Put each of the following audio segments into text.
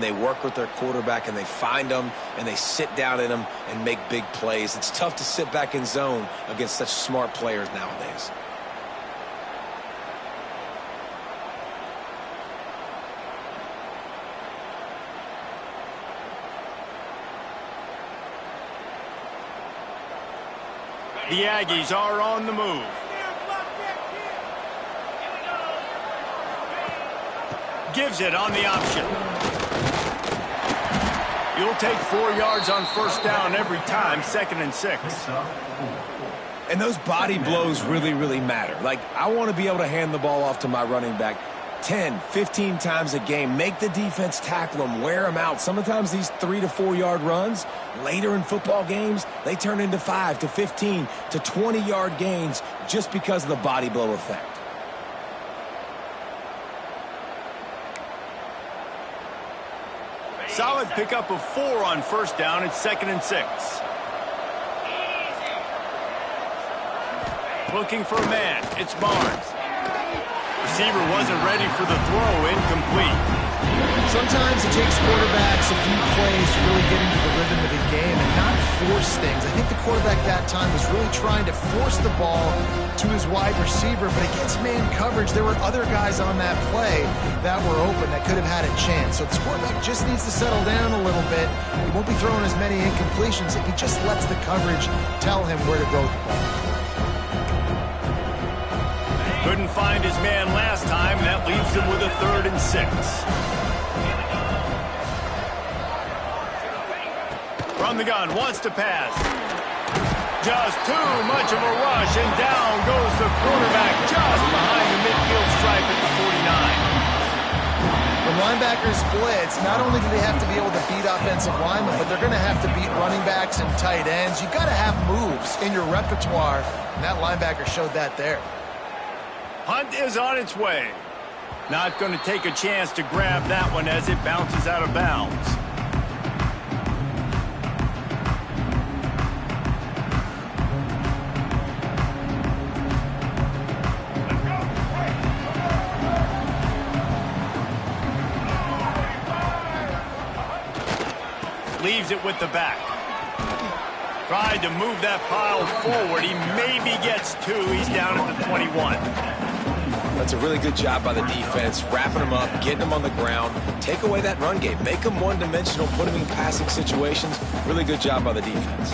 They work with their quarterback, and they find them, and they sit down in them and make big plays. It's tough to sit back in zone against such smart players nowadays. The Aggies are on the move. Gives it on the option. You'll take 4 yards on first down every time, 2nd and 6. And those body blows really, really matter. Like, I want to be able to hand the ball off to my running back 10, 15 times a game. Make the defense tackle them, wear them out. Sometimes these 3 to 4 yard runs, later in football games, they turn into 5 to 15 to 20 yard gains just because of the body blow effect. Solid pickup of 4 on first down. It's 2nd and 6. Looking for a man. It's Barnes. Receiver wasn't ready for the throw. Incomplete. Sometimes it takes quarterbacks a few plays to really get into the rhythm of the game and not force things. I think the quarterback that time was really trying to force the ball to his wide receiver, but against man coverage, there were other guys on that play that were open that could have had a chance. So this quarterback just needs to settle down a little bit. He won't be throwing as many incompletions if he just lets the coverage tell him where to throw the ball. Couldn't find his man last time. That leaves him with a 3rd and 6. From the gun, wants to pass. Just too much of a rush, and down goes the quarterback just behind the midfield stripe at the 49. When linebackers blitz, not only do they have to be able to beat offensive linemen, but they're going to have to beat running backs and tight ends. You've got to have moves in your repertoire, and that linebacker showed that there. Hunt is on its way. Not going to take a chance to grab that one as it bounces out of bounds. Leaves it with the back. Tried to move that pile forward. He maybe gets 2. He's down at the 21. That's a really good job by the defense, wrapping them up, getting them on the ground. Take away that run game. Make them one-dimensional, put them in passing situations. Really good job by the defense.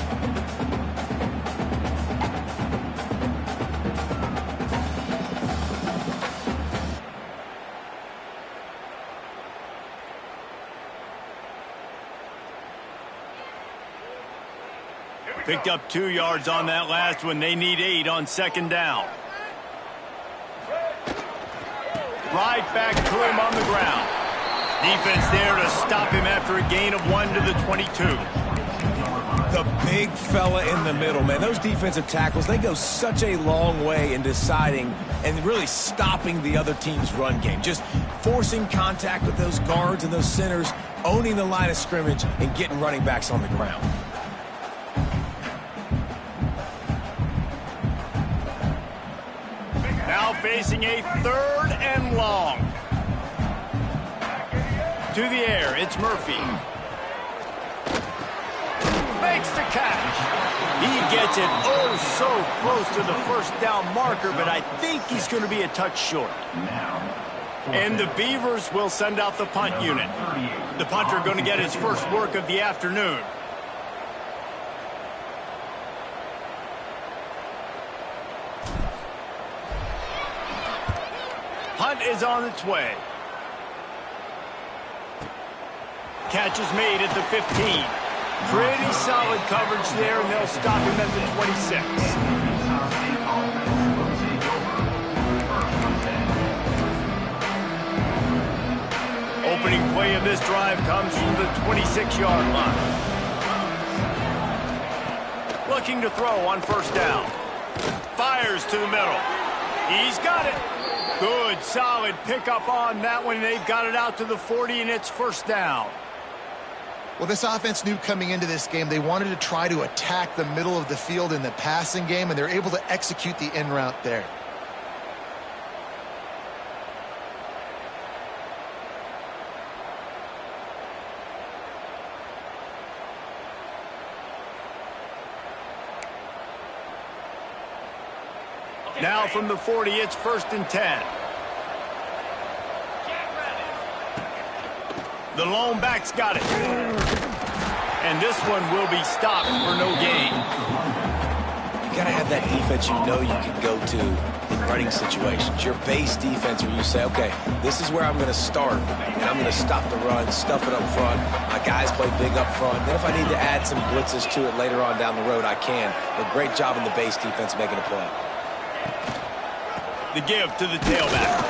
Picked up 2 yards on that last one. They need 8 on 2nd down. Right back to him on the ground. Defense there to stop him after a gain of 1 to the 22. The big fella in the middle, man. Those defensive tackles, they go such a long way in deciding and really stopping the other team's run game. Just forcing contact with those guards and those centers, owning the line of scrimmage, and getting running backs on the ground. Now facing a 3rd and long. To the air, it's Murphy. Makes the catch. He gets it oh so close to the first down marker, but I think he's going to be a touch short. And the Beavers will send out the punt unit. The punter going to get his first work of the afternoon. Punt is on its way. Catch is made at the 15. Pretty solid coverage there, and they'll stop him at the 26. Opening play of this drive comes from the 26-yard line. Looking to throw on first down. Fires to the middle. He's got it. Good, solid pickup on that one. They've got it out to the 40, and it's first down. Well, this offense knew coming into this game they wanted to try to attack the middle of the field in the passing game, and they're able to execute the in route there. Now from the 40, it's 1st and 10. The lone back's got it. And this one will be stopped for no gain. You got to have that defense you know you can go to in running situations. Your base defense where you say, okay, this is where I'm going to start, and I'm going to stop the run, stuff it up front. My guys play big up front. Then if I need to add some blitzes to it later on down the road, I can. But great job in the base defense making a play. The give to the tailback.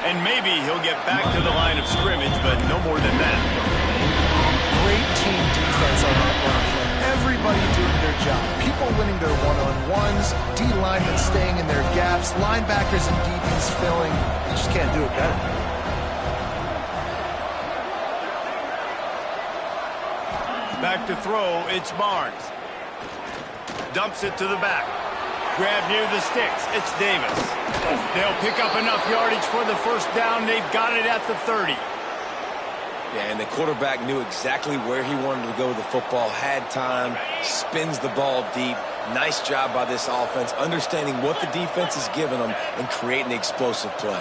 And maybe he'll get back to the line of scrimmage, but no more than that. Great team defense on that run play. Everybody doing their job. People winning their one-on-ones, D-linemen staying in their gaps, linebackers and DBs filling. You just can't do it better. Back to throw, it's Barnes. Dumps it to the back. Grab near the sticks, it's Davis. They'll pick up enough yardage for the first down. They've got it at the 30. Yeah, and the quarterback knew exactly where he wanted to go with the football, had time, spins the ball deep. Nice job by this offense, understanding what the defense is giving them and creating the explosive play.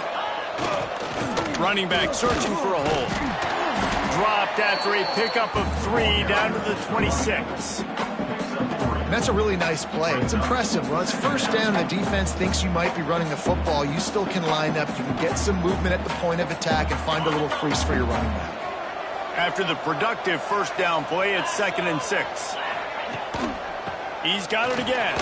Running back searching for a hole. Dropped after a pickup of 3 down to the 26. That's a really nice play. It's impressive. Well, it's first down. The defense thinks you might be running the football. You still can line up. You can get some movement at the point of attack and find a little crease for your running back. After the productive first down play, it's 2nd and 6. He's got it again.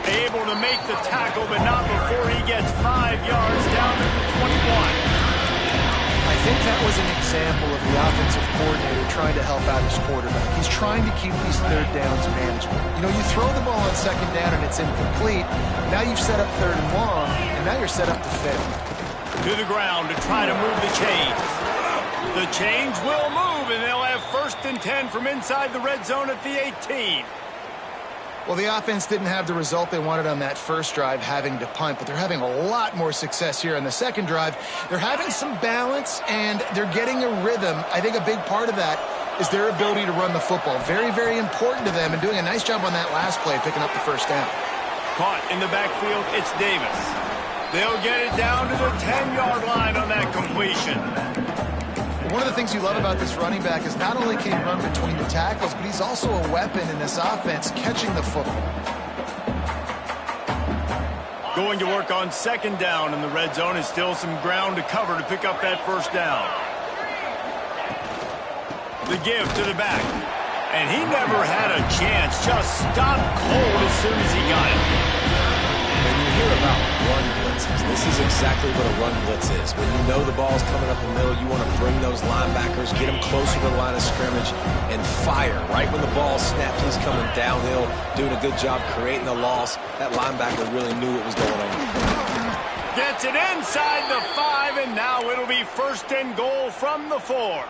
Able to make the tackle, but not before he gets 5 yards down to the 21. I think that was an example of the offensive coordinator trying to help out his quarterback. He's trying to keep these third downs manageable. You know, you throw the ball on 2nd down and it's incomplete. Now you've set up 3rd and long, and now you're set up to fail. To the ground to try to move the chains. The chains will move, and they'll have 1st and 10 from inside the red zone at the 18. Well, the offense didn't have the result they wanted on that first drive, having to punt, but they're having a lot more success here on the second drive. They're having some balance, and they're getting a rhythm. I think a big part of that is their ability to run the football. Very, very important to them, and doing a nice job on that last play, picking up the first down. Caught in the backfield, it's Davis. They'll get it down to the 10-yard line on that completion. One of the things you love about this running back is not only can he run between the tackles, but he's also a weapon in this offense, catching the football. Going to work on 2nd down, and the red zone is still some ground to cover to pick up that first down. The give to the back. And he never had a chance. Just stopped cold as soon as he got it. When you hear about run blitzes, this is exactly what a run blitz is. When you know the ball's coming up the middle, you want to bring those linebackers, get them closer to the line of scrimmage, and fire. Right when the ball snapped, he's coming downhill, doing a good job creating the loss. That linebacker really knew what was going on. Gets it inside the 5, and now it'll be 1st and goal from the 4.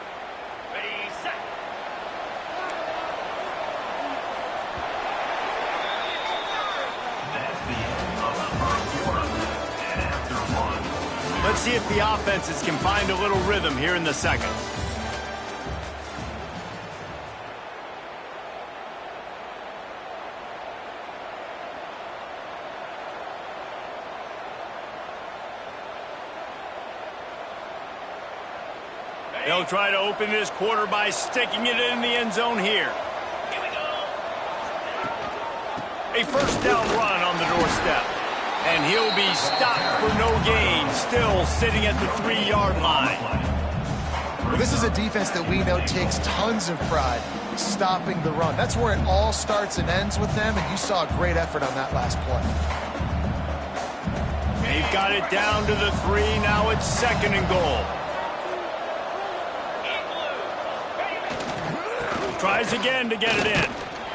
Let's see if the offenses can find a little rhythm here in the second. They'll try to open this quarter by sticking it in the end zone here. A first down run on the doorstep. And he'll be stopped for no gain, still sitting at the 3-yard line. Well, this is a defense that we know takes tons of pride stopping the run. That's where it all starts and ends with them, and you saw a great effort on that last play. They've got it down to the 3. Now it's 2nd and goal. Tries again to get it in.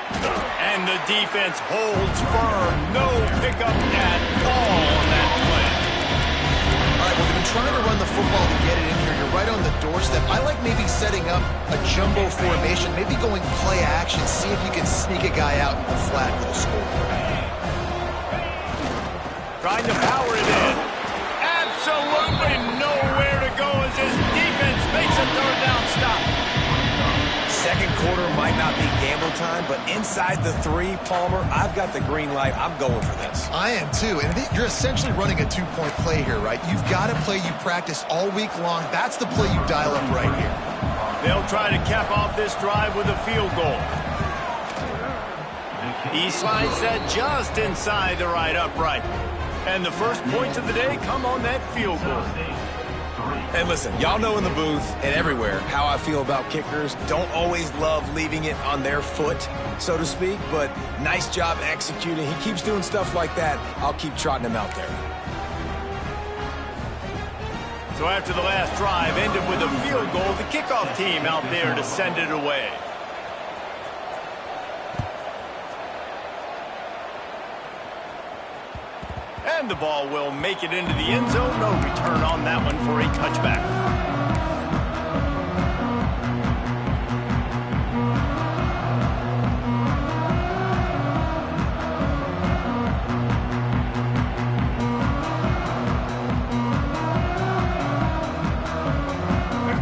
And the defense holds firm. No pickup at all on that play. All right, well, they've been trying to run the football to get it in here. You're right on the doorstep. I like maybe setting up a jumbo formation, maybe going play action, see if you can sneak a guy out and go flat for the score. Trying to power it in. Absolutely nowhere to go as his defense makes a 3rd down stop. Second quarter might not be gamble time, but inside the 3, Palmer, I've got the green light. I'm going for this. I am too. And you're essentially running a 2-point play here, right? You've got a play you practice all week long. That's the play you dial up right here. They'll try to cap off this drive with a field goal. He slides that just inside the right upright. And the first points of the day come on that field goal. And listen, y'all know in the booth and everywhere how I feel about kickers. Don't always love leaving it on their foot, so to speak, but nice job executing. He keeps doing stuff like that. I'll keep trotting him out there. So after the last drive ended with a field goal, the kickoff team out there to send it away. And the ball will make it into the end zone. No return on that one for a touchback.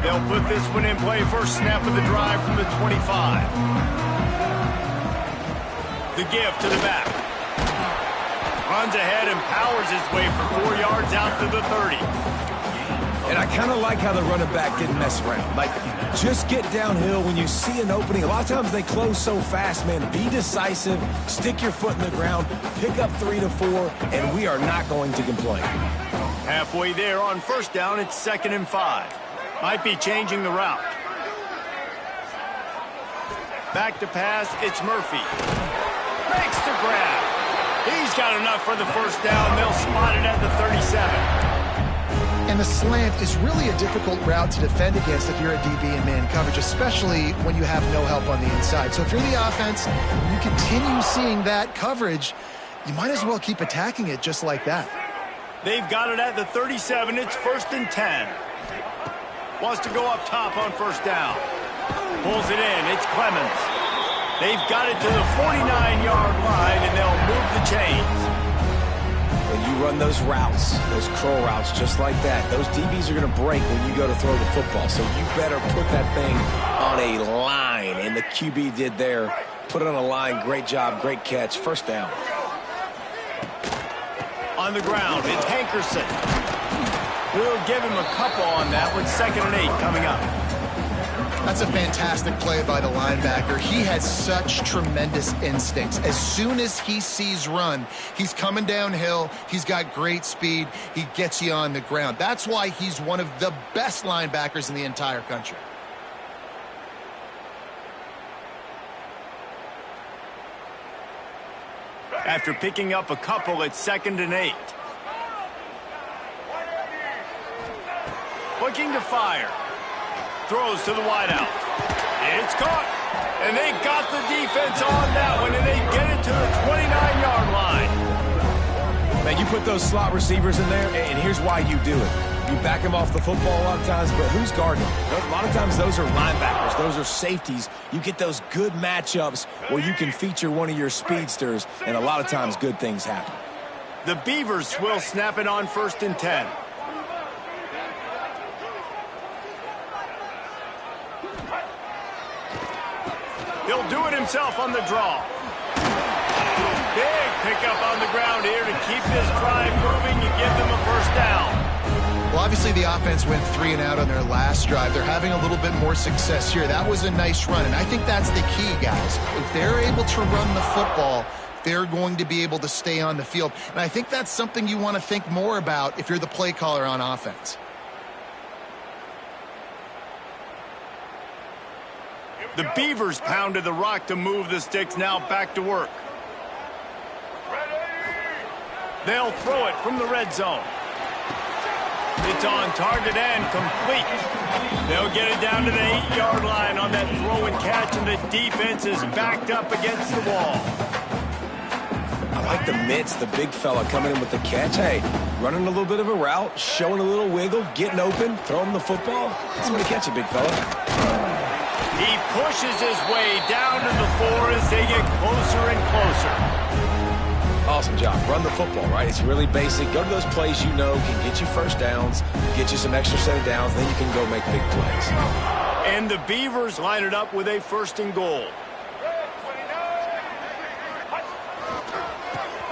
They'll put this one in play. First snap of the drive from the 25. The give to the back. Runs ahead and powers his way for 4 yards out to the 30. And I kind of like how the running back didn't mess around. Like, just get downhill when you see an opening. A lot of times they close so fast, man. Be decisive, stick your foot in the ground, pick up 3 to 4, and we are not going to complain. Halfway there on first down, it's 2nd and 5. Might be changing the route. Back to pass, it's Murphy. Makes the grab. He's got enough for the first down. They'll spot it at the 37. And the slant is really a difficult route to defend against if you're a DB in man coverage, especially when you have no help on the inside. So if you're the offense, you continue seeing that coverage, you might as well keep attacking it just like that. They've got it at the 37. It's 1st and 10. Wants to go up top on first down. Pulls it in. It's Clemens. They've got it to the 49-yard line, and they'll move the chains. When you run those routes, those curl routes just like that, those DBs are going to break when you go to throw the football. So you better put that thing on a line, and the QB did there. Put it on a line. Great job, great catch. First down. On the ground, it's Hankerson. We'll give him a couple on that one. 2nd and 8 coming up. That's a fantastic play by the linebacker. He has such tremendous instincts. As soon as he sees run, he's coming downhill. He's got great speed. He gets you on the ground. That's why he's one of the best linebackers in the entire country. After picking up a couple, it's 2nd and 8. Looking to fire. Throws to the wideout. It's caught. And they got the defense on that one, and they get it to the 29-yard line. Man, you put those slot receivers in there, and here's why you do it. You back them off the football a lot of times, but who's guarding them? A lot of times those are linebackers. Those are safeties. You get those good matchups where you can feature one of your speedsters, and a lot of times good things happen. The Beavers will snap it on 1st and 10. He'll do it himself on the draw. Big pickup on the ground here to keep this drive moving and give them a first down. Well, obviously the offense went 3 and out on their last drive. They're having a little bit more success here. That was a nice run, and I think that's the key, guys. If they're able to run the football, they're going to be able to stay on the field. And I think that's something you want to think more about if you're the play caller on offense. The Beavers pounded the rock to move the sticks. Now back to work. They'll throw it from the red zone. It's on target and complete. They'll get it down to the 8-yard line on that throw and catch, and the defense is backed up against the wall. I like the mitts, the big fella coming in with the catch. Hey, running a little bit of a route, showing a little wiggle, getting open, throwing the football. Somebody catch it, big fella. He pushes his way down to the 4 as they get closer and closer. Awesome job. Run the football, right? It's really basic. Go to those plays you know can get you first downs, get you some extra set of downs, then you can go make big plays. And the Beavers line it up with a 1st and goal.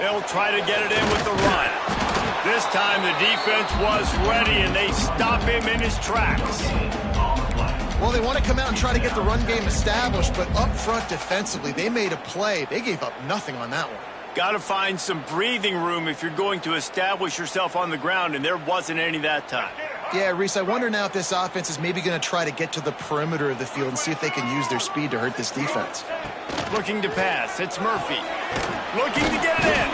They'll try to get it in with the run. This time the defense was ready, and they stop him in his tracks. Well, they want to come out and try to get the run game established, but up front defensively, they made a play. They gave up nothing on that one. Got to find some breathing room if you're going to establish yourself on the ground, and there wasn't any that time. Yeah, Reese, I wonder now if this offense is maybe going to try to get to the perimeter of the field and see if they can use their speed to hurt this defense. Looking to pass. It's Murphy. Looking to get it in.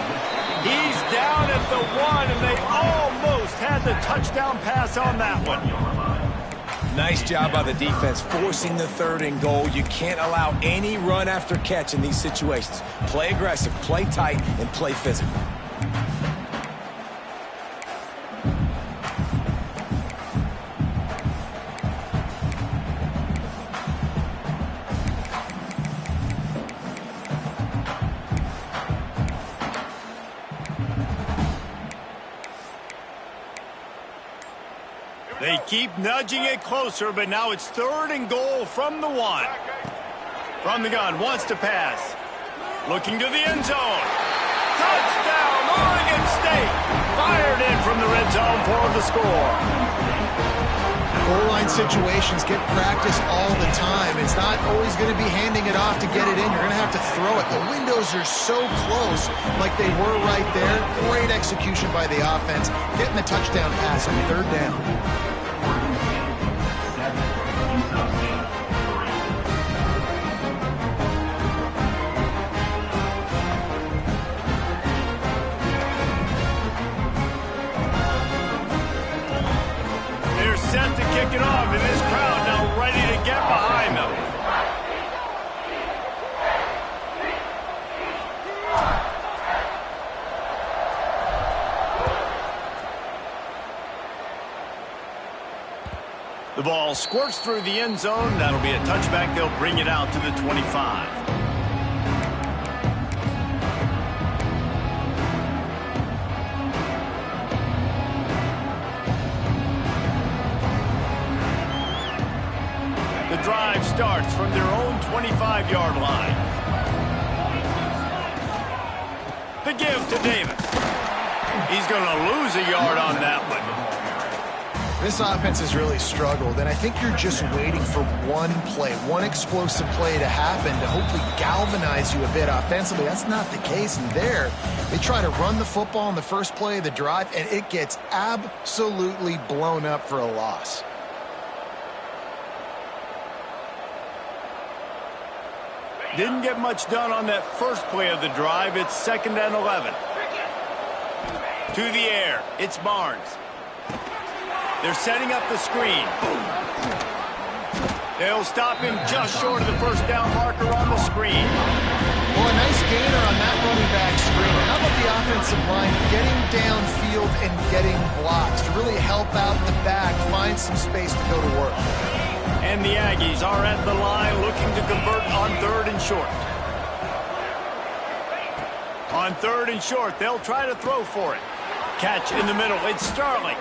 He's down at the 1, and they almost had the touchdown pass on that one. Nice job by the defense forcing the 3rd and goal. You can't allow any run after catch in these situations. Play aggressive, play tight, and play physical. They keep nudging it closer, but now it's 3rd and goal from the 1. From the gun, wants to pass. Looking to the end zone. Touchdown, Oregon State! Fired in from the red zone for the score. Goal line situations get practice all the time. It's not always going to be handing it off to get it in. You're going to have to throw it. The windows are so close, like they were right there. Great execution by the offense, getting the touchdown pass on 3rd down. Set to kick it off, and this crowd now ready to get behind them. The ball squirts through the end zone. That'll be a touchback. They'll bring it out to the 25. Drive starts from their own 25-yard line. The give to Davis. He's going to lose a yard on that one. This offense has really struggled, and I think you're just waiting for one play, one explosive play to happen to hopefully galvanize you a bit offensively. That's not the case, and there they try to run the football in the first play of the drive, and it gets absolutely blown up for a loss. Didn't get much done on that first play of the drive. It's 2nd and 11. To the air. It's Barnes. They're setting up the screen. They'll stop him just short of the 1st down marker on the screen. Well, a nice gainer on that running back screen. How about the offensive line getting downfield and getting blocks to really help out the back, find some space to go to work? And the Aggies are at the line looking to convert on 3rd and short. On 3rd and short, they'll try to throw for it. Catch in the middle. It's Starling.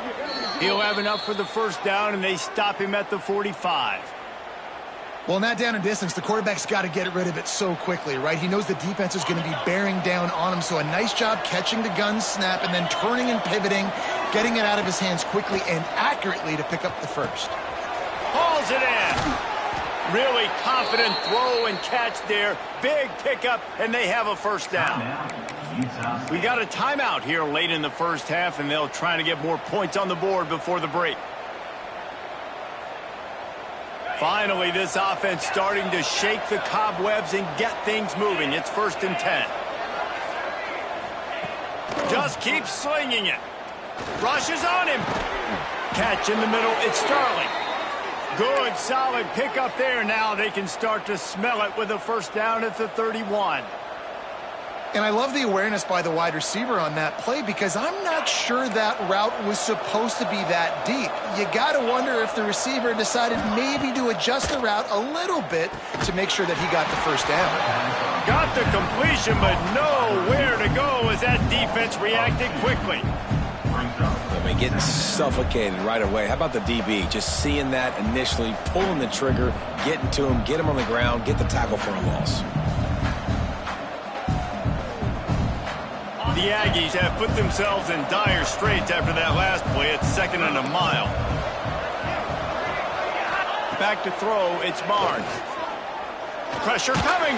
He'll have enough for the 1st down, and they stop him at the 45. Well, in that down and distance, the quarterback's got to get rid of it so quickly, right? He knows the defense is going to be bearing down on him, so a nice job catching the gun snap and then turning and pivoting, getting it out of his hands quickly and accurately to pick up the 1st. Hauls it in. Really confident throw and catch there. Big pickup, and they have a 1st down. We got a timeout here late in the 1st half, and they'll try to get more points on the board before the break. Finally, this offense starting to shake the cobwebs and get things moving. It's 1st and 10. Just keeps slinging it. Rushes on him. Catch in the middle. It's Starling. Good, solid pickup there. Now they can start to smell it with a 1st down at the 31. And I love the awareness by the wide receiver on that play because I'm not sure that route was supposed to be that deep. You got to wonder if the receiver decided maybe to adjust the route a little bit to make sure that he got the 1st down. Got the completion, but nowhere to go as that defense reacted quickly. I mean, getting suffocated right away. How about the DB? Just seeing that initially, pulling the trigger, getting to him, get him on the ground, get the tackle for a loss. The Aggies have put themselves in dire straits after that last play at 2nd and a mile. Back to throw, it's Barnes. Pressure coming.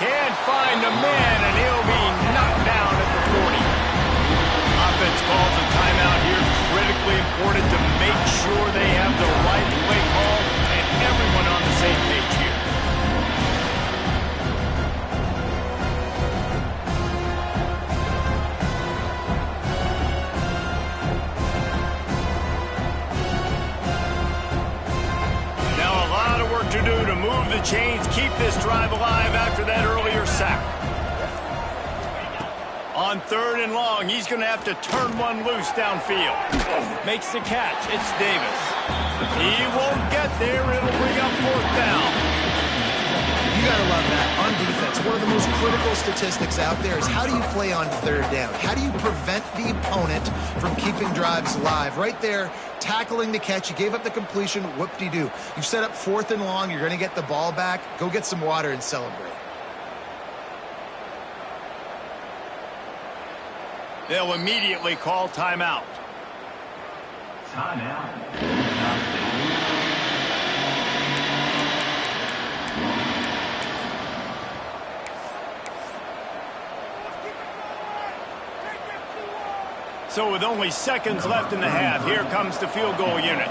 Can't find the man, and he'll be knocked down at the 40. Offense calls a timeout here. Critically important to make sure they have the right play call and everyone on the same page here. To do to move the chains, keep this drive alive after that earlier sack. On 3rd and long, he's going to have to turn one loose downfield. Makes the catch. It's Davis. He won't get there. It'll bring up 4th down. You got to love that. On defense, one of the most critical statistics out there is how do you play on 3rd down? How do you prevent the opponent from keeping drives alive? Right there, tackling the catch. You gave up the completion. Whoop-de-doo. You've set up 4th and long. You're going to get the ball back. Go get some water and celebrate. They'll immediately call timeout. So with only seconds left in the half, here comes the field goal unit.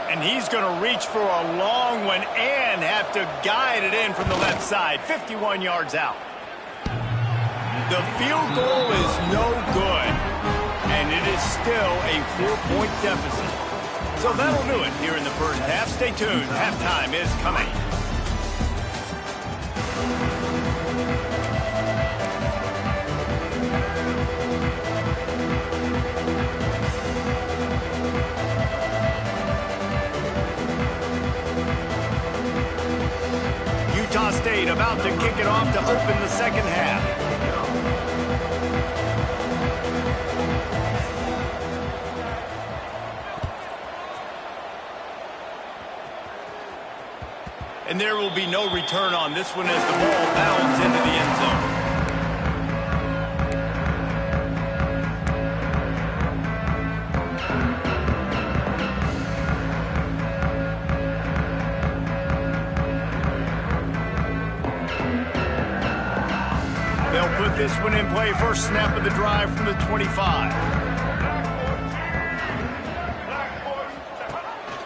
And he's going to reach for a long one and have to guide it in from the left side, 51 yards out. The field goal is no good, and it is still a 4-point deficit. So that'll do it here in the first half. Stay tuned. Halftime is coming. Utah State about to kick it off to open the second half. And there will be no return on this one as the ball bounds into the end zone. They'll put this one in play. First snap of the drive from the 25.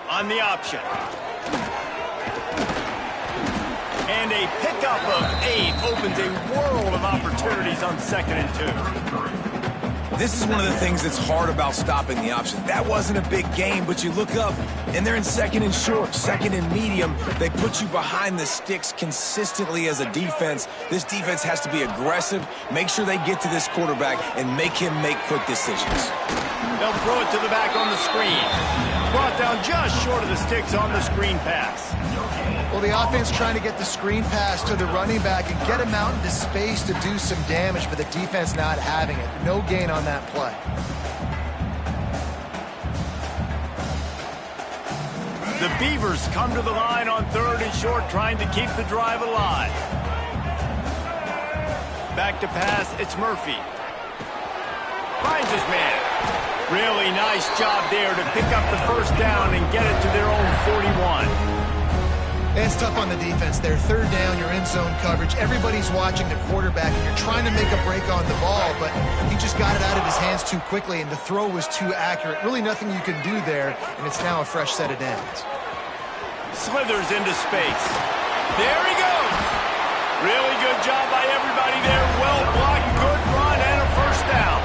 On the option. And a pickup of 8 opens a world of opportunities on 2nd and 2. This is one of the things that's hard about stopping the option. That wasn't a big game, but you look up, and they're in 2nd and short, 2nd and medium. They put you behind the sticks consistently as a defense. This defense has to be aggressive, make sure they get to this quarterback, and make him make quick decisions. They'll throw it to the back on the screen. Brought down just short of the sticks on the screen pass. Well, the offense trying to get the screen pass to the running back and get him out into space to do some damage, but the defense not having it. No gain on that play. The Beavers come to the line on 3rd and short, trying to keep the drive alive. Back to pass, it's Murphy. Finds his man. Really nice job there to pick up the first down and get it to their own 41. It's tough on the defense there. 3rd down, you're in zone coverage. Everybody's watching the quarterback, and you're trying to make a break on the ball, but he just got it out of his hands too quickly, and the throw was too accurate. Really nothing you can do there, and it's now a fresh set of downs. Slithers into space. There he goes. Really good job by everybody there. Well blocked, good run, and a first down.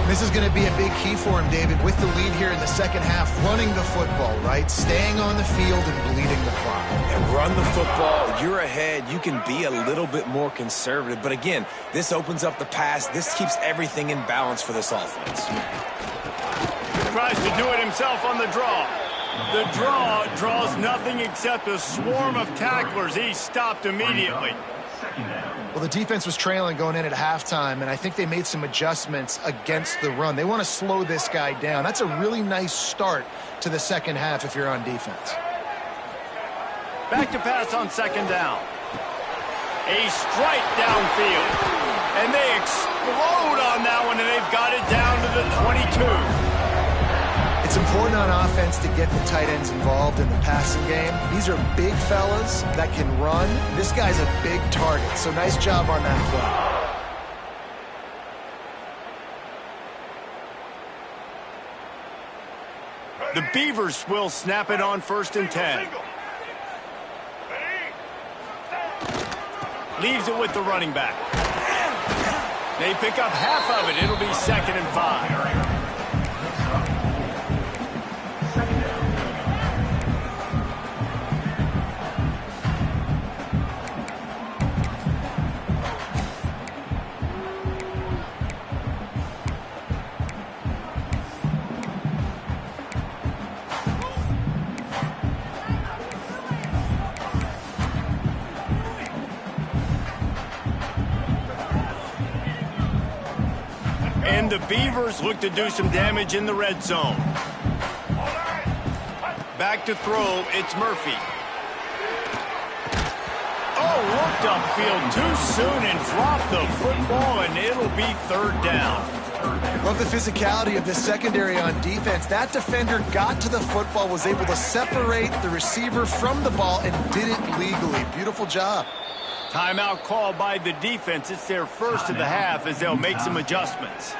This is going to be a big key for him, David, with the lead here in the second half, running the football, right? Staying on the field and bleeding the clock. And run the football, you're ahead, you can be a little bit more conservative. But again, this opens up the pass. This keeps everything in balance for this offense. Tries to do it himself on the draw. The draw draws nothing except a swarm of tacklers. He's stopped immediately. Well, the defense was trailing going in at halftime, and I think they made some adjustments against the run. They want to slow this guy down. That's a really nice start to the second half if you're on defense. Back to pass on 2nd down. A strike downfield. And they explode on that one, and they've got it down to the 22. It's important on offense to get the tight ends involved in the passing game. These are big fellas that can run. This guy's a big target, so nice job on that play. The Beavers will snap it on 1st and 10. Leaves it with the running back. They pick up half of it. It'll be 2nd and 5. And the Beavers look to do some damage in the red zone. Back to throw, it's Murphy. Oh, looked upfield too soon and dropped the football, and it'll be 3rd down. Love the physicality of this secondary on defense. That defender got to the football, was able to separate the receiver from the ball, and did it legally. Beautiful job. Timeout called by the defense. It's their first of the half as they'll make some adjustments.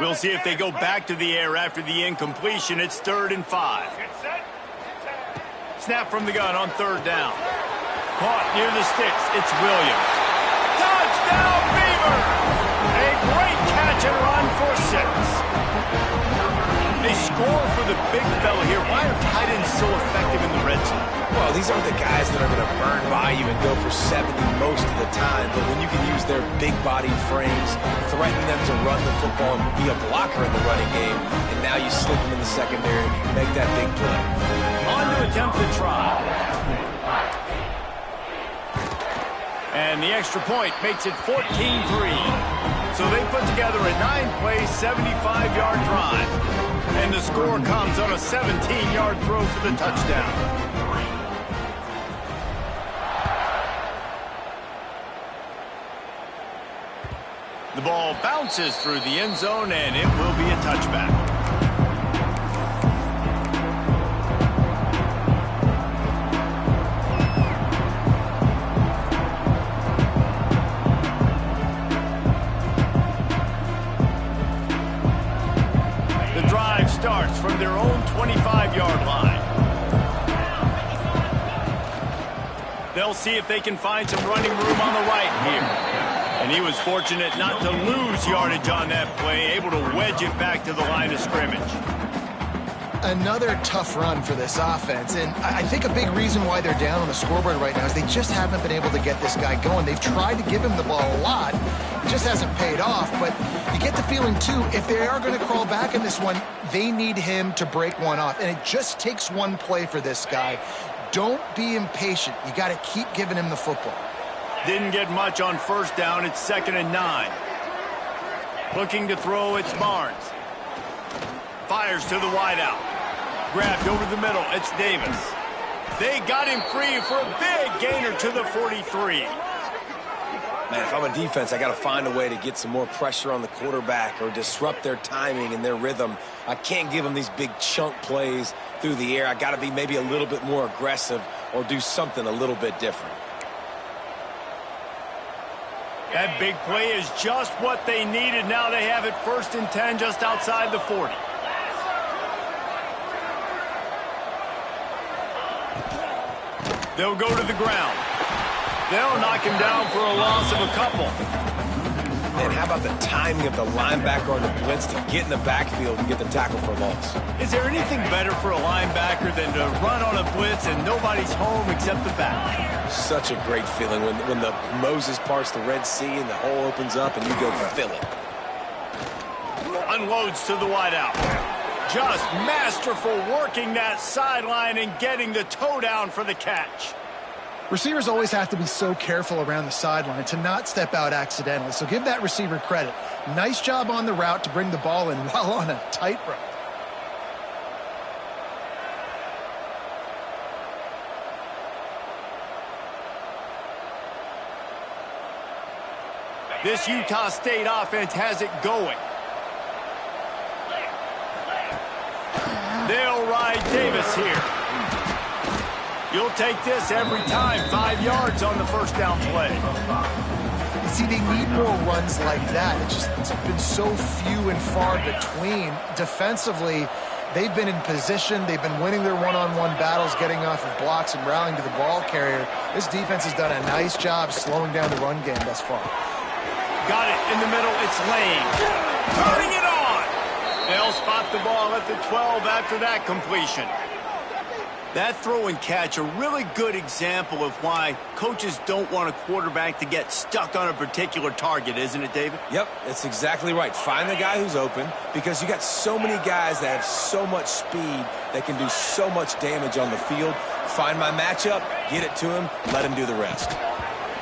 We'll see if they go back to the air after the incompletion. It's 3rd and 5. Snap from the gun on 3rd down. Caught near the sticks. It's Williams. Touchdown, Beaver! A great catch and run for 6. They score for the big fella here. Why are tight ends so effective in the red zone? Well, these aren't the guys that are going to burn by you and go for 70 most of the time, but when you can use their big-bodied frames, threaten them to run the football and be a blocker in the running game, and now you slip them in the secondary, make that big play. On to attempt the try. And the extra point makes it 14-3. So they put together a 9-play, 75-yard drive. And the score comes on a 17-yard throw for the touchdown. The ball bounces through the end zone, and it will be a touchback. The drive starts from their own 25-yard line. They'll see if they can find some running room on the right here. And he was fortunate not to lose yardage on that play, able to wedge it back to the line of scrimmage. Another tough run for this offense, and I think a big reason why they're down on the scoreboard right now is they just haven't been able to get this guy going. They've tried to give him the ball a lot. It just hasn't paid off, but you get the feeling, too, if they are going to crawl back in this one, they need him to break one off, and it just takes one play for this guy. Don't be impatient. You got to keep giving him the football. Didn't get much on 1st down. It's 2nd and 9. Looking to throw, it's Barnes. Fires to the wideout. Grabbed over the middle, it's Davis. They got him free for a big gainer to the 43. Man, if I'm a defense, I got to find a way to get some more pressure on the quarterback or disrupt their timing and their rhythm. I can't give them these big chunk plays through the air. I got to be maybe a little bit more aggressive or do something a little bit different. That big play is just what they needed. Now they have it 1st and 10 just outside the 40. They'll go to the ground. They'll knock him down for a loss of a couple. And how about the timing of the linebacker on the blitz to get in the backfield and get the tackle for a loss? Is there anything better for a linebacker than to run on a blitz and nobody's home except the back? Such a great feeling when the Moses parts the Red Sea and the hole opens up and you go fill it. Unloads to the wideout. Just masterful working that sideline and getting the toe down for the catch. Receivers always have to be so careful around the sideline to not step out accidentally, so give that receiver credit. Nice job on the route to bring the ball in while on a tightrope. This Utah State offense has it going. They'll ride Davis here. You'll take this every time. 5 yards on the first down play. You see, they need more runs like that. It's been so few and far between. Defensively, they've been in position. They've been winning their one-on-one battles, getting off of blocks and rallying to the ball carrier. This defense has done a nice job slowing down the run game thus far. Got it in the middle. It's Lane. Turning it on. They'll spot the ball at the 12 after that completion. That throw and catch, a really good example of why coaches don't want a quarterback to get stuck on a particular target, isn't it, David? Yep, that's exactly right. Find the guy who's open, because you got so many guys that have so much speed that can do so much damage on the field. Find my matchup, get it to him, let him do the rest.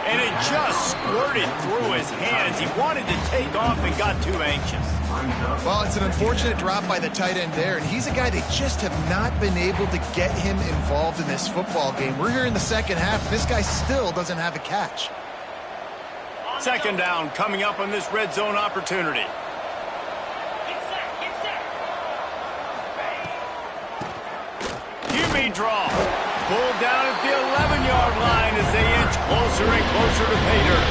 And it just squirted through his hands. He wanted to take off and got too anxious. Well, it's an unfortunate drop by the tight end there, and he's a guy they just have not been able to get him involved in this football game. We're here in the second half, and this guy still doesn't have a catch. Second down coming up on this red zone opportunity. QB draw. Pulled down at the 11-yard line as they inch closer and closer to pay dirt.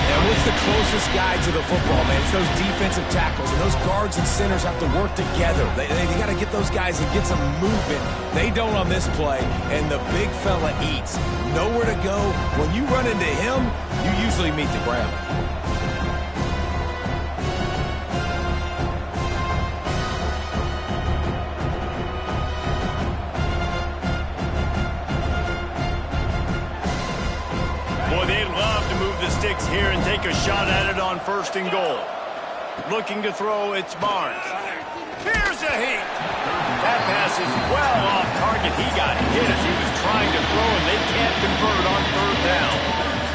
And what's the closest guy to the football, man? It's those defensive tackles, and those guards and centers have to work together. They got to get those guys and get some movement. They don't on this play, and the big fella eats. Nowhere to go. When you run into him, you usually meet the ground. Sticks here and take a shot at it on first and goal. Looking to throw, it's Barnes. Here's a heat. That pass is well off target. He got hit as he was trying to throw, and they can't convert on third down.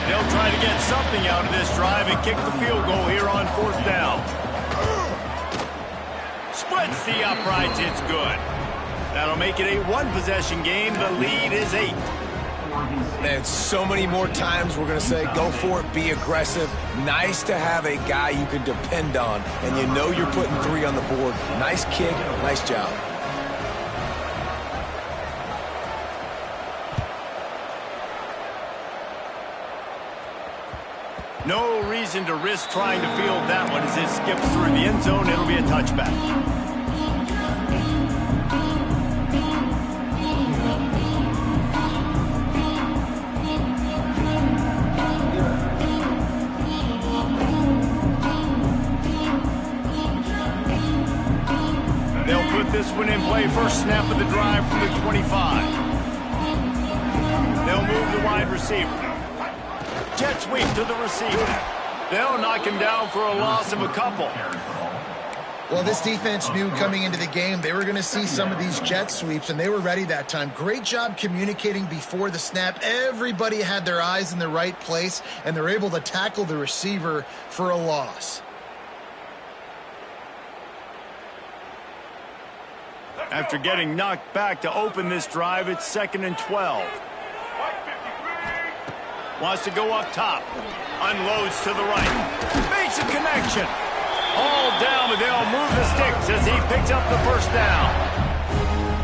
They'll try to get something out of this drive and kick the field goal here on fourth down. Splits the uprights. It's good. That'll make it a one-possession game. The lead is 8. And so many more times we're going to say, go for it, be aggressive. Nice to have a guy you can depend on, and you know you're putting 3 on the board. Nice kick, nice job. No reason to risk trying to field that one as it skips through the end zone. It'll be a touchback. This one in play, first snap of the drive from the 25. They'll move the wide receiver. Jet sweep to the receiver. They'll knock him down for a loss of a couple. Well, this defense knew coming into the game they were going to see some of these jet sweeps, and they were ready that time. Great job communicating before the snap. Everybody had their eyes in the right place, and they're able to tackle the receiver for a loss. After getting knocked back to open this drive, it's 2nd and 12. Wants to go up top. Unloads to the right. Makes a connection. All down, but they'll move the sticks as he picks up the first down.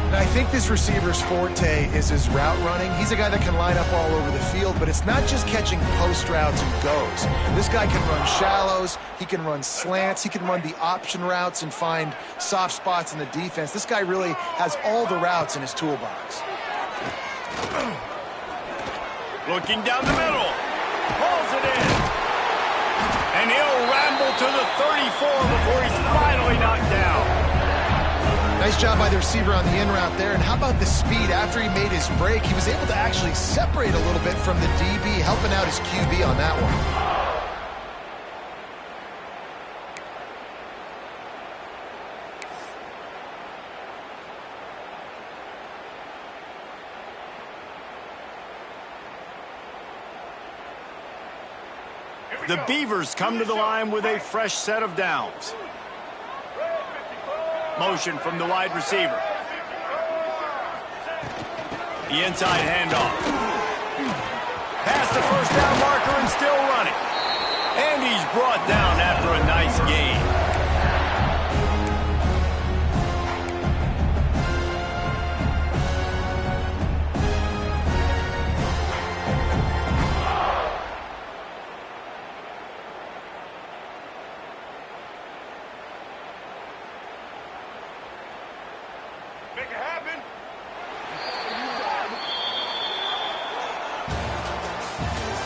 And I think this receiver's forte is his route running. He's a guy that can line up all over the field, but it's not just catching post routes and goes. This guy can run shallows, he can run slants, he can run the option routes and find soft spots in the defense. This guy really has all the routes in his toolbox. Looking down the middle. Pulls it in. And he'll ramble to the 34 before he's finally knocked down. Nice job by the receiver on the in route there. And how about the speed? After he made his break, he was able to actually separate a little bit from the DB, helping out his QB on that one. The Beavers come to the line with a fresh set of downs. Motion from the wide receiver. The inside handoff. Past the first down marker and still running. And he's brought down after a nice gain. Make it happen.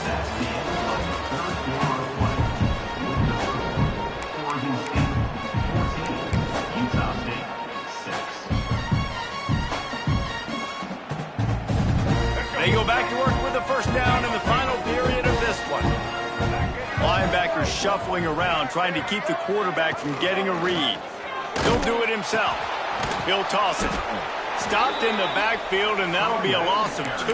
That's the end of the third quarter of play. Oregon State 14, Utah State 6. They go back to work with the first down in the final period of this one. Linebacker shuffling around, trying to keep the quarterback from getting a read. He'll do it himself. He'll toss it. Stopped in the backfield, and that'll be a loss of 2.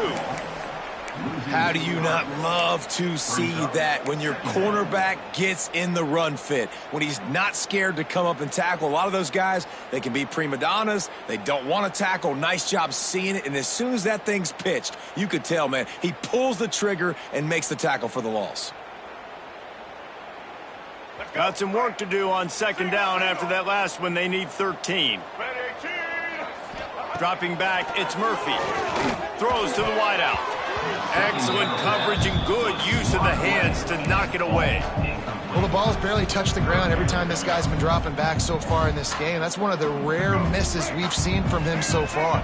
How do you not love to see that when your cornerback gets in the run fit, when he's not scared to come up and tackle? A lot of those guys, they can be prima donnas. They don't want to tackle. Nice job seeing it. And as soon as that thing's pitched, you could tell, man, he pulls the trigger and makes the tackle for the loss. Got some work to do on second down after that last one. They need 13. Dropping back, it's Murphy. Throws to the wideout. Excellent coverage and good use of the hands to knock it away. Well, the ball's barely touched the ground every time this guy's been dropping back so far in this game. That's one of the rare misses we've seen from him so far.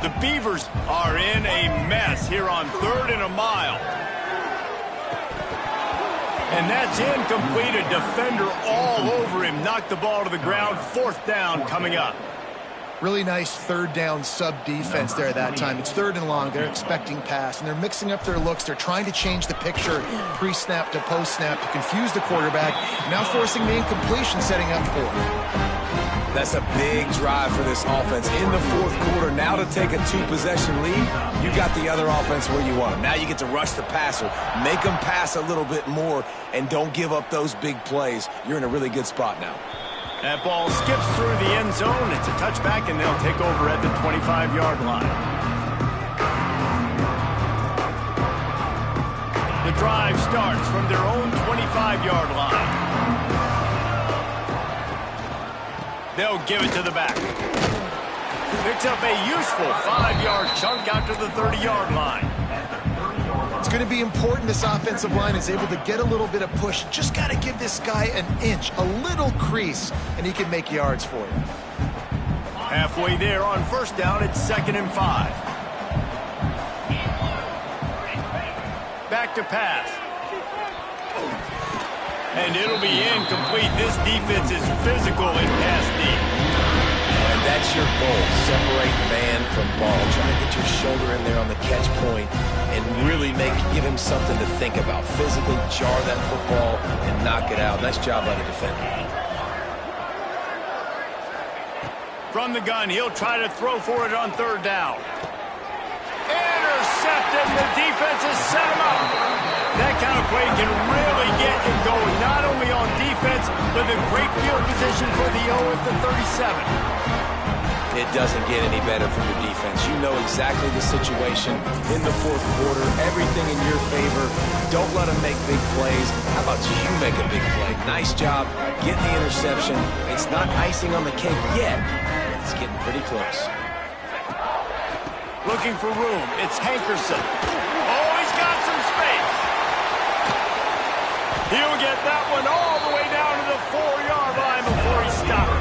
The Beavers are in a mess here on 3rd and a mile. And that's incomplete. A defender all over him. Knocked the ball to the ground. 4th down coming up. Really nice 3rd down sub defense there that time. It's 3rd and long. They're expecting pass, and they're mixing up their looks. They're trying to change the picture pre-snap to post-snap to confuse the quarterback, now forcing the incompletion, setting up for it. That's a big drive for this offense in the 4th quarter. Now to take a 2-possession lead, you got the other offense where you want them. Now you get to rush the passer, make them pass a little bit more, and don't give up those big plays. You're in a really good spot now. That ball skips through the end zone. It's a touchback, and they'll take over at the 25-yard line. The drive starts from their own 25-yard line. They'll give it to the back. Picks up a useful 5-yard chunk out to the 30-yard line. It's going to be important this offensive line is able to get a little bit of push. Just got to give this guy an inch, a little crease, and he can make yards for you. Halfway there on 1st down, it's 2nd and 5. Back to pass. And it'll be incomplete. This defense is physical in pass deep. And that's your goal. Separate man from ball. Try to get your shoulder in there on the catch point and really give him something to think about. Physically jar that football and knock it out. Nice job by the defender. From the gun, he'll try to throw for it on 3rd down. Intercepted. The defense has set him up. That kind of play can really get you going, not only on defense, but the great field position for the O at the 37. It doesn't get any better for your defense. You know exactly the situation in the 4th quarter. Everything in your favor. Don't let them make big plays. How about you make a big play? Nice job getting the interception. It's not icing on the cake yet, but it's getting pretty close. Looking for room. It's Hankerson. Oh, he's got some space. He'll get that one all the way down to the 4-yard line before he stops.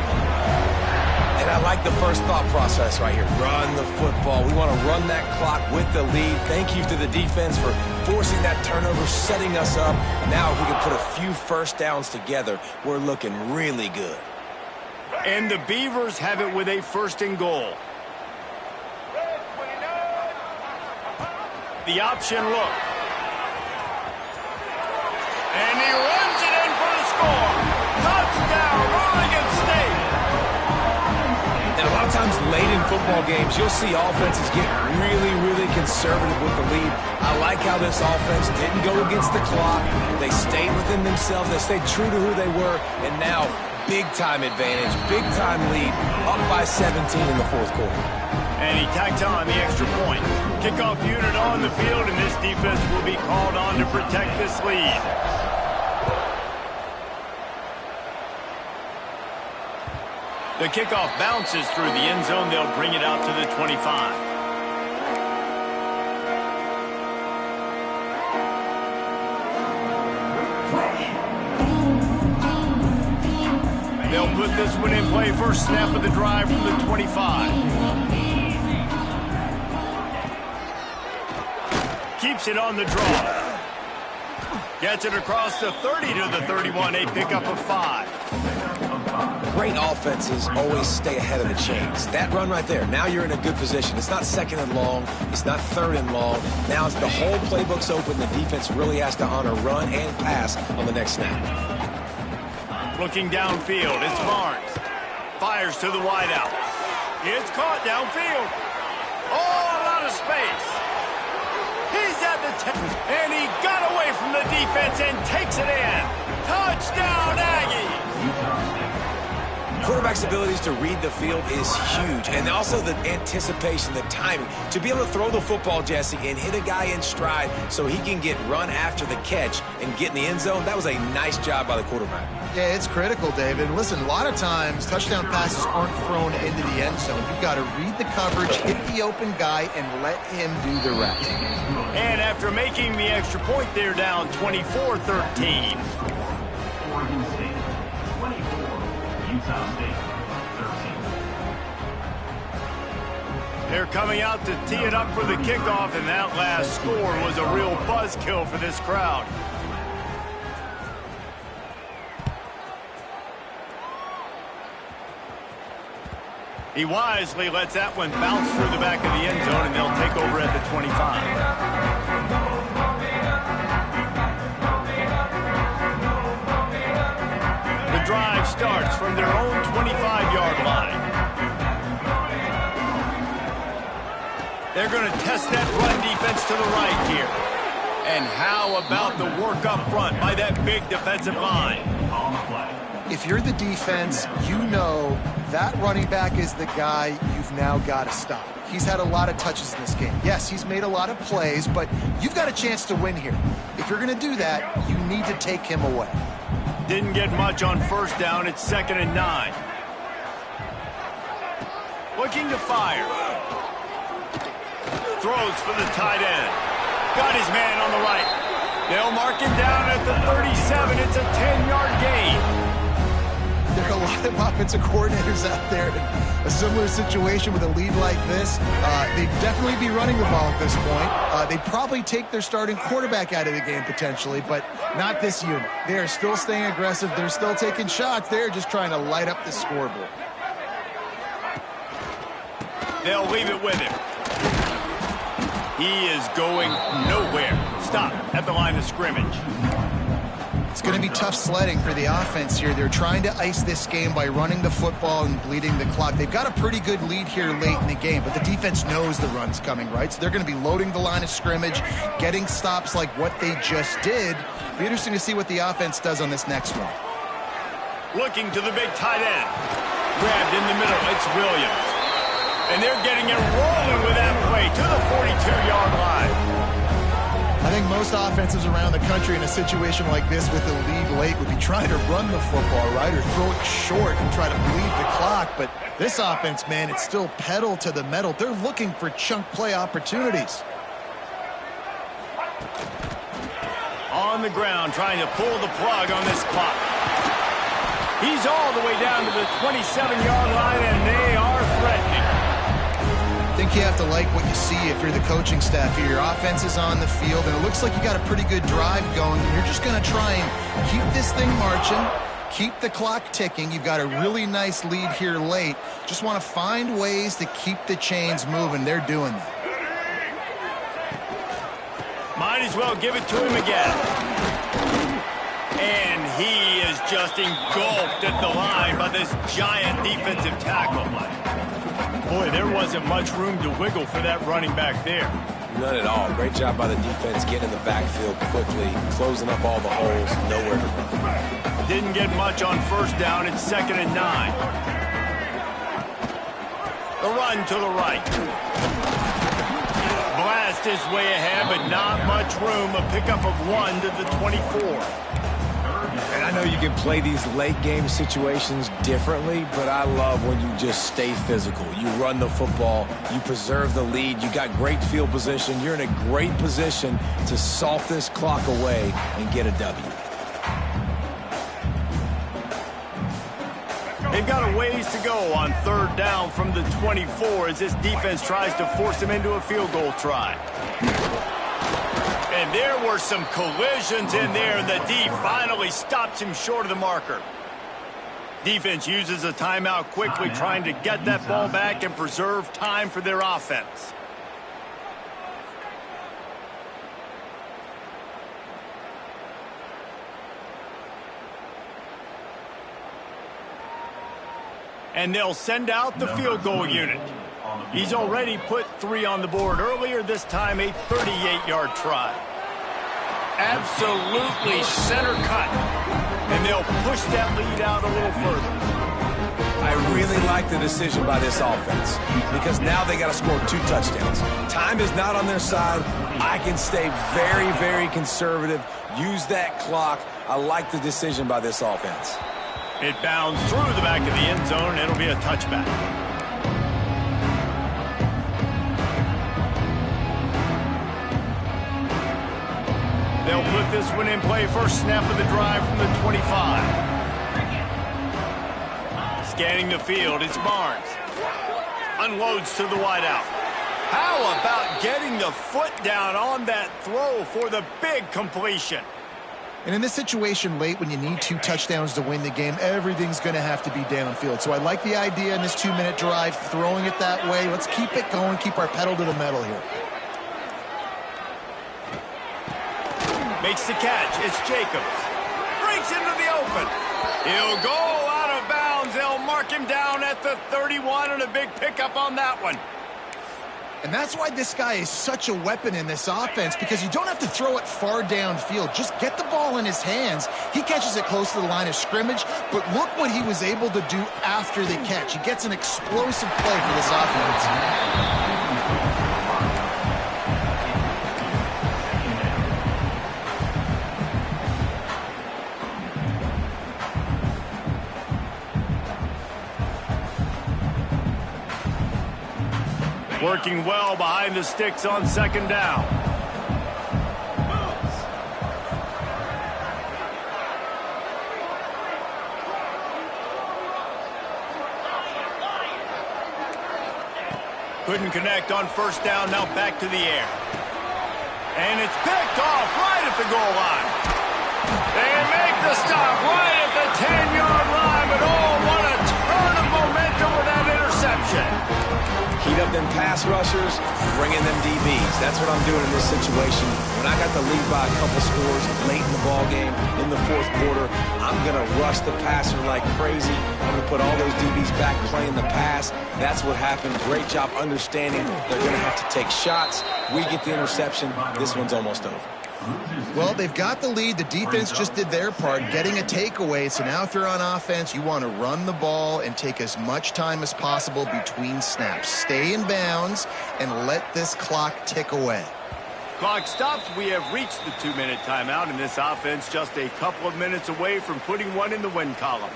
And I like the first thought process right here. Run the football. We want to run that clock with the lead. Thank you to the defense for forcing that turnover, setting us up. Now if we can put a few first downs together, we're looking really good. And the Beavers have it with a 1st and goal. The option look. And he runs it in for the score. Touchdown, Oregon State. And a lot of times late in football games, you'll see offenses get really, really conservative with the lead. I like how this offense didn't go against the clock. They stayed within themselves. They stayed true to who they were. And now, big-time advantage, big-time lead, up by 17 in the fourth quarter. And he tacked on the extra point. Kickoff unit on the field, and this defense will be called on to protect this lead. The kickoff bounces through the end zone. They'll bring it out to the 25. They'll put this one in play. First snap of the drive from the 25. Keeps it on the draw. Gets it across the 30 to the 31. A pickup of 5. Great offenses always stay ahead of the chains. That run right there, now you're in a good position. It's not second and long. It's not third and long. Now it's the whole playbook's open. The defense really has to honor run and pass on the next snap. Looking downfield, it's Barnes. Fires to the wideout. It's caught downfield. Oh, a lot of space. He's at the 10, and he got away from the defense and takes it in. Touchdown, Aggies! Quarterback's abilities to read the field is huge, and also the anticipation, the timing. To be able to throw the football, Jesse, and hit a guy in stride so he can get run after the catch and get in the end zone, that was a nice job by the quarterback. Yeah, it's critical, David. Listen, a lot of times touchdown passes aren't thrown into the end zone. You've got to read the coverage, hit the open guy, and let him do the rest. And after making the extra point, they're down 24-13. Oregon State, 24. Utah State, 13. They're coming out to tee it up for the kickoff, and that last score was a real buzzkill for this crowd. He wisely lets that one bounce through the back of the end zone, and they'll take over at the 25. The drive starts from their own 25-yard line. They're going to test that run defense to the right here. And how about the work up front by that big defensive line? If you're the defense, you know that running back is the guy you've now got to stop. He's had a lot of touches in this game. Yes, he's made a lot of plays, but you've got a chance to win here. If you're going to do that, you need to take him away. Didn't get much on first down. It's 2nd and 9. Looking to fire. Throws for the tight end. Got his man on the right. They'll mark him down at the 37. It's a 10-yard gain. There are a lot of offensive coordinators out there in a similar situation with a lead like this. They'd definitely be running the ball at this point. They'd probably take their starting quarterback out of the game potentially, but not this unit. They are still staying aggressive. They're still taking shots. They're just trying to light up the scoreboard. They'll leave it with him. He is going nowhere. Stop at the line of scrimmage. It's going to be tough sledding for the offense here. They're trying to ice this game by running the football and bleeding the clock. They've got a pretty good lead here late in the game, but the defense knows the run's coming, right? So they're going to be loading the line of scrimmage, getting stops like what they just did. Be interesting to see what the offense does on this next one. Looking to the big tight end. Grabbed in the middle. It's Williams. And they're getting it rolling with that play to the 42-yard line. I think most offenses around the country in a situation like this with the lead late would be trying to run the football, right, or throw it short and try to bleed the clock. But this offense, man, it's still pedal to the metal. They're looking for chunk play opportunities. On the ground, trying to pull the plug on this clock. He's all the way down to the 27-yard line, and they are threatening. I think you have to like what you see if you're the coaching staff here. Your offense is on the field, and it looks like you got a pretty good drive going, and you're just going to try and keep this thing marching, keep the clock ticking. You've got a really nice lead here late. Just want to find ways to keep the chains moving. They're doing that. Might as well give it to him again. And he is just engulfed at the line by this giant defensive tackle. Boy, there wasn't much room to wiggle for that running back there. None at all. Great job by the defense getting in the backfield quickly, closing up all the holes, nowhere to run. Didn't get much on first down. It's 2nd and 9. The run to the right. Blast his way ahead, but not much room. A pickup of 1 to the 24. And I know you can play these late game situations differently, but I love when you just stay physical. You run the football, you preserve the lead, you got great field position, you're in a great position to salt this clock away and get a W. They've got a ways to go on 3rd down from the 24 as this defense tries to force them into a field goal try. And there were some collisions in there, and the D finally stops him short of the marker. Defense uses a timeout quickly, trying to get that ball back and preserve time for their offense. And they'll send out the field goal unit. He's already put 3 on the board earlier, this time a 38-yard try. Absolutely center cut. And they'll push that lead out a little further. I really like the decision by this offense because now they got to score 2 touchdowns. Time is not on their side. I can stay very, very conservative, use that clock. I like the decision by this offense. It bounds through the back of the end zone. It'll be a touchback. They'll put this one in play. First snap of the drive from the 25. Scanning the field, it's Barnes. Unloads to the wideout. How about getting the foot down on that throw for the big completion? And in this situation late when you need 2 touchdowns to win the game, everything's going to have to be downfield. So I like the idea in this 2-minute drive, throwing it that way. Let's keep it going, keep our pedal to the metal here. Makes the catch. It's Jacobs. Breaks into the open. He'll go out of bounds. They'll mark him down at the 31 and a big pickup on that one. And that's why this guy is such a weapon in this offense, because you don't have to throw it far downfield. Just get the ball in his hands. He catches it close to the line of scrimmage, but look what he was able to do after the catch. He gets an explosive play for this offense. Working well behind the sticks on 2nd down. Couldn't connect on 1st down, now back to the air. And it's picked off right at the goal line. They make the stop right at the 10-yard line, but oh, what a turn of momentum with that interception. Heat up them pass rushers, bring in them DBs. That's what I'm doing in this situation. When I got the lead by a couple scores late in the ball game, in the 4th quarter, I'm going to rush the passer like crazy. I'm going to put all those DBs back playing the pass. That's what happened. Great job understanding they're going to have to take shots. We get the interception. This one's almost over. Well, they've got the lead. The defense just did their part, getting a takeaway. So now if you're on offense, you want to run the ball and take as much time as possible between snaps. Stay in bounds and let this clock tick away. Clock stops. We have reached the 2-minute timeout, and this offense just a couple of minutes away from putting one in the win column.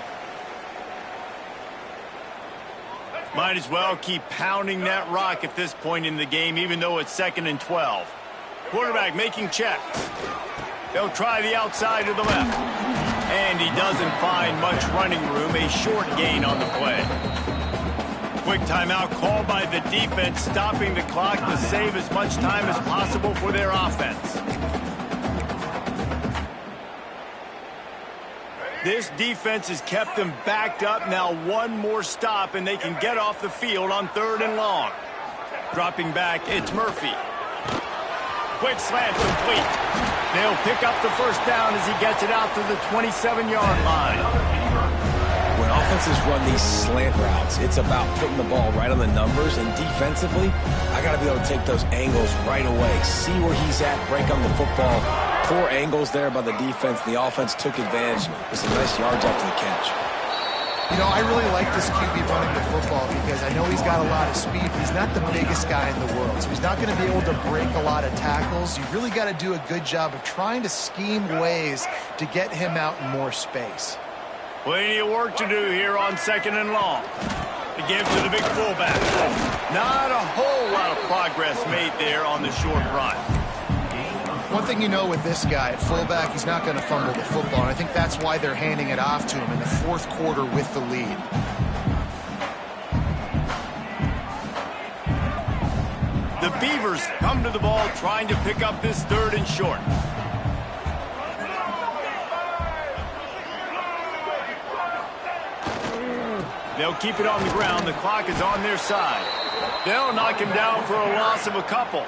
Might as well keep pounding that rock at this point in the game, even though it's 2nd and 12. Quarterback making checks. They'll try the outside to the left. And he doesn't find much running room. A short gain on the play. Quick timeout called by the defense, stopping the clock to save as much time as possible for their offense. This defense has kept them backed up. Now one more stop, and they can get off the field on 3rd and long. Dropping back, it's Murphy. Quick slant complete. They'll pick up the 1st down as he gets it out to the 27-yard line. When offenses run these slant routes, it's about putting the ball right on the numbers, and defensively, I got to be able to take those angles right away, see where he's at, break on the football. Poor angles there by the defense. The offense took advantage with some nice yards after the catch. You know, I really like this QB running the football because I know he's got a lot of speed, but he's not the biggest guy in the world. So he's not going to be able to break a lot of tackles. You really got to do a good job of trying to scheme ways to get him out in more space. Plenty of work to do here on 2nd and long. The give to the big fullback. Not a whole lot of progress made there on the short run. One thing you know with this guy, at fullback, he's not going to fumble the football. And I think that's why they're handing it off to him in the 4th quarter with the lead. The Beavers come to the ball trying to pick up this 3rd and short. They'll keep it on the ground. The clock is on their side. They'll knock him down for a loss of a couple.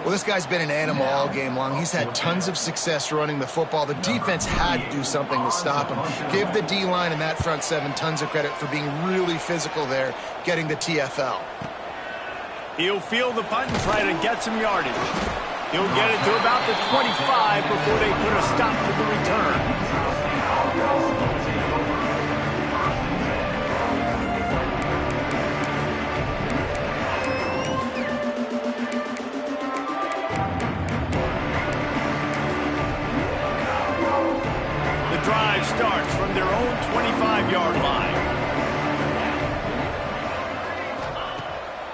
Well, this guy's been an animal all game long. He's had tons of success running the football. The defense had to do something to stop him. Give the D-line and that front 7 tons of credit for being really physical there, getting the TFL. He'll field the punt and try to get some yardage. He'll get it to about the 25 before they put a stop to the return. Drive starts from their own 25-yard line.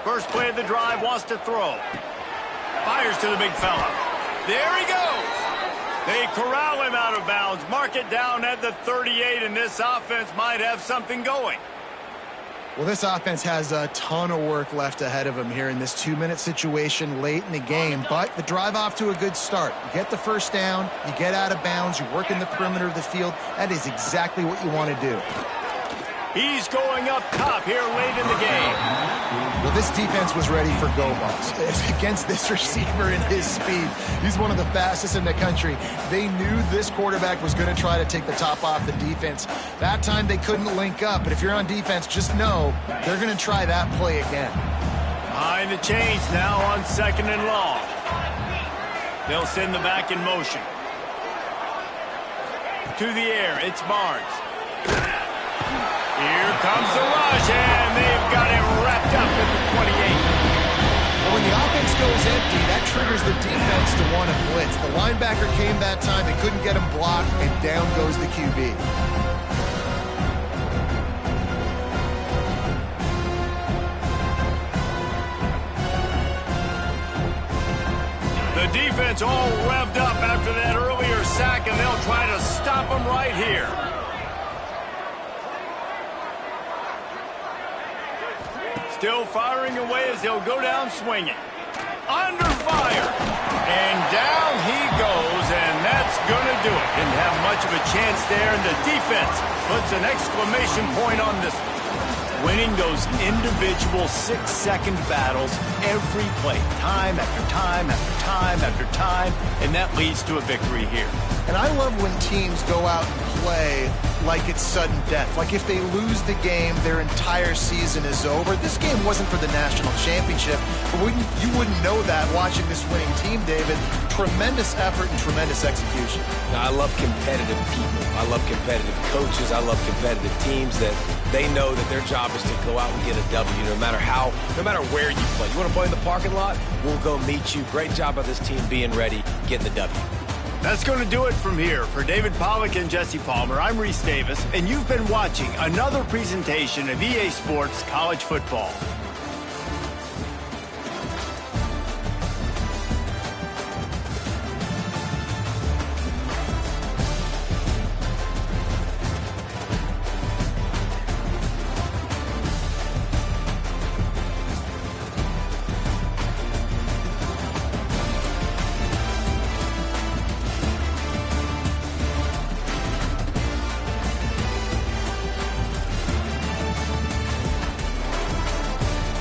First play of the drive, wants to throw. Fires to the big fella. There he goes. They corral him out of bounds. Mark it down at the 38, and this offense might have something going. Well, this offense has a ton of work left ahead of them here in this 2-minute situation late in the game, but the drive off to a good start. You get the first down, you get out of bounds, you work in the perimeter of the field. That is exactly what you want to do. He's going up top here late in the game. Well, this defense was ready for go balls. Against this receiver and his speed, he's one of the fastest in the country. They knew this quarterback was going to try to take the top off the defense. That time they couldn't link up, but if you're on defense, just know they're going to try that play again. Behind the chains now on 2nd and long. They'll send the back in motion. To the air, it's Barnes. Here comes the rush, and they've got it wrapped up at the 28. Well, when the offense goes empty, that triggers the defense to want to blitz. The linebacker came that time. They couldn't get him blocked, and down goes the QB. The defense all revved up after that earlier sack, and they'll try to stop him right here. Still firing away as they'll go down swinging. Under fire. And down he goes, and that's going to do it. Didn't have much of a chance there, and the defense puts an exclamation point on this one. Winning those individual 6-second battles every play, time after time after time after time, and that leads to a victory here. And I love when teams go out and play like it's sudden death. Like if they lose the game, their entire season is over. This game wasn't for the national championship, but you wouldn't know that watching this winning team, David. Tremendous effort and tremendous execution. Now, I love competitive people. I love competitive coaches. I love competitive teams that they know that their job is to go out and get a W no matter where you play. You want to play in the parking lot? We'll go meet you. Great job by this team being ready, getting the W. That's going to do it from here. For David Pollack and Jesse Palmer, I'm Reese Davis, and you've been watching another presentation of EA Sports College Football.